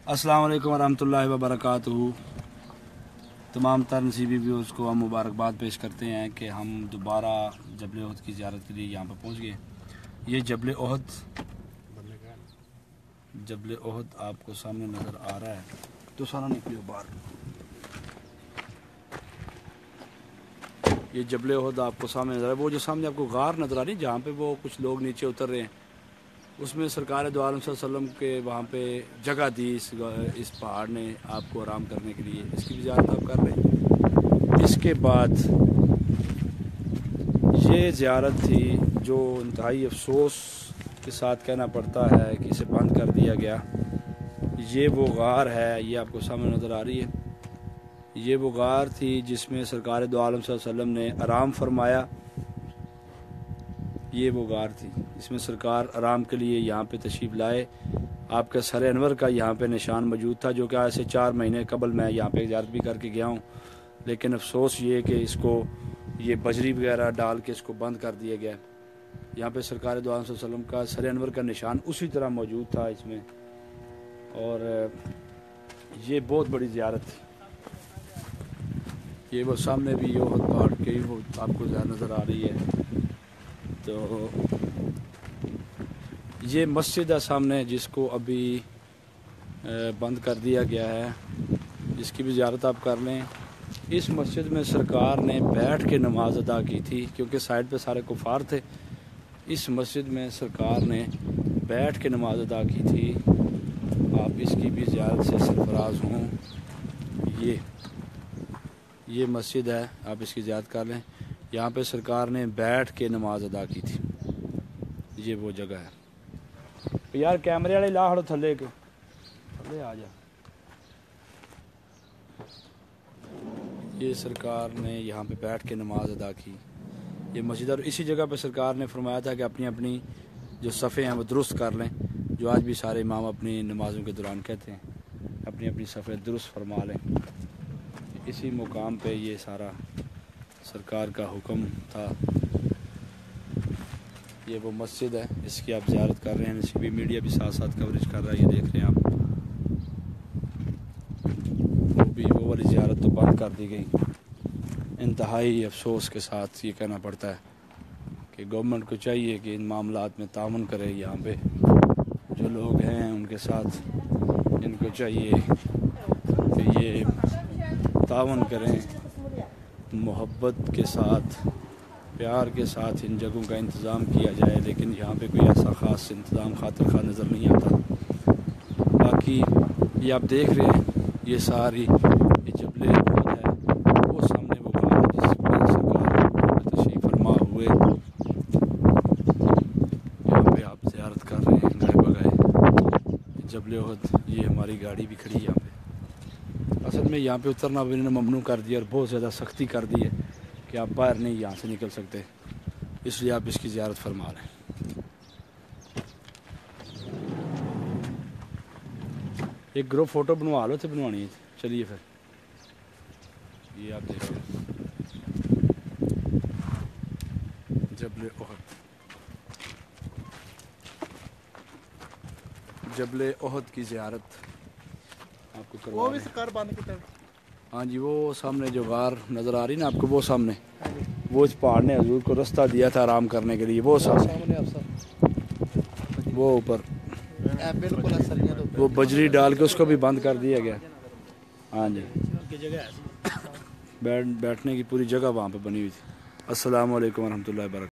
अस्सलाम वालेकुम वरहमतुल्लाहि वबरकातुहू। तमाम तर नसीबी व्यूज़ को हम मुबारकबाद पेश करते हैं कि हम दोबारा जबल ओहद की ज़ियारत के लिए यहाँ पर पहुँच गए। ये जबल ओहद आपको सामने नज़र आ रहा है। तो सारा निकलियो बाहर। ये जबल ओहद आपको सामने नज़र आ रहा है। वो जो सामने आपको गार नज़र आ रही है जहाँ पे वो कुछ लोग नीचे उतर रहे हैं, उसमें सरकार दो आलम सल्लल्लाहु अलैहि वसल्लम के वहाँ पे जगह दी इस पहाड़ ने आपको आराम करने के लिए। इसकी भी ज़ियारत आप कर लें। इसके बाद ये ज़ियारत थी जो इंतहाई अफसोस के साथ कहना पड़ता है कि इसे बंद कर दिया गया। ये वो गार है, ये आपको सामने नज़र आ रही है। ये वो गार थी जिसमें सरकार दो आलम सल्लल्लाहु अलैहि वसल्लम ने आराम फरमाया। ये वो गार थी इसमें सरकार आराम के लिए यहाँ पे तशरीफ़ लाए। आपका सर अनवर का यहाँ पे निशान मौजूद था, जो कि आज से 4 महीने कबल मैं यहाँ पे ज़ियारत भी करके गया हूँ। लेकिन अफसोस ये कि इसको ये बजरी वगैरह डाल के इसको बंद कर दिया गया। यहाँ पे सरकार दो आलम सल्लल्लाहु अलैहि वसल्लम का सर अनवर का निशान उसी तरह मौजूद था इसमें। और ये बहुत बड़ी ज़ियारत थी। ये वो सामने भी ओहद पहाड़ के वो आपको नज़र आ रही है। तो ये मस्जिद है सामने, जिसको अभी बंद कर दिया गया है। इसकी भी ज़ियारत आप कर लें। इस मस्जिद में सरकार ने बैठ के नमाज अदा की थी, क्योंकि साइड पे सारे कुफार थे। इस मस्जिद में सरकार ने बैठ के नमाज अदा की थी। आप इसकी भी ज़ियारत से सरफराज हों। ये मस्जिद है, आप इसकी ज़ियारत कर लें। यहाँ पे सरकार ने बैठ के नमाज अदा की थी। ये वो जगह है। यार कैमरे वाले ला हड़ो थले आ जा। ये सरकार ने यहाँ पे बैठ के नमाज अदा की। ये मस्जिद, और इसी जगह पे सरकार ने फरमाया था कि अपनी अपनी जो सफ़े हैं वो दुरुस्त कर लें। जो आज भी सारे इमाम अपनी नमाज़ों के दौरान कहते हैं, अपनी अपनी सफ़े दुरुस्त फरमा लें। इसी मुकाम पे ये सारा सरकार का हुक्म था। ये वो मस्जिद है, इसकी आप ज़ियारत कर रहे हैं। नसीबी मीडिया भी साथ साथ कवरेज कर रहा है, ये देख रहे हैं आप। वो वाली ज़ियारत तो बंद कर दी गई। इंतहाई अफसोस के साथ ये कहना पड़ता है कि गवर्नमेंट को चाहिए कि इन मामलात में ताउन करे। यहाँ पे जो लोग हैं उनके साथ इनको चाहिए कि ये ताउन करें, मोहब्बत के साथ, प्यार के साथ इन जगहों का इंतज़ाम किया जाए। लेकिन यहाँ पे कोई ऐसा ख़ास इंतज़ाम खातिर खा नज़र नहीं आता। बाकी ये आप देख रहे हैं, ये सारी ये जबल ओहद है। वो सामने वो गार है जिसमें सरकार तशरीफ़ फरमा हुए यहाँ पे आप ज़ियारत कर रहे हैं गाय बगाए। जबल ओहद, ये हमारी गाड़ी भी खड़ी है यहाँ पे। असल में यहाँ पे उतरना भी इन्होंने ममनू कर दिया और बहुत ज़्यादा सख्ती कर दी है कि आप बाहर नहीं यहाँ से निकल सकते। इसलिए आप इसकी ज़ियारत फरमा लें। एक ग्रुप फ़ोटो बनवा लो, तो बनवानी है। चलिए फिर ये आप देखिए जबल ओहद। जबल ओहद की ज़ियारत आपको करवा। वो भी सरकार बंद की तरफ। हाँ जी, वो सामने जो गार नज़र आ रही ना आपको, वो सामने वो इस पहाड़ ने हजूर को रास्ता दिया था आराम करने के लिए। वो सामने वो ऊपर वो बजरी डाल के उसको भी बंद कर दिया गया। हाँ जी, बैठने की पूरी जगह वहाँ पे बनी हुई थी। अस्सलाम वालेकुम वरहमतुल्लाहि वबरकातुहू।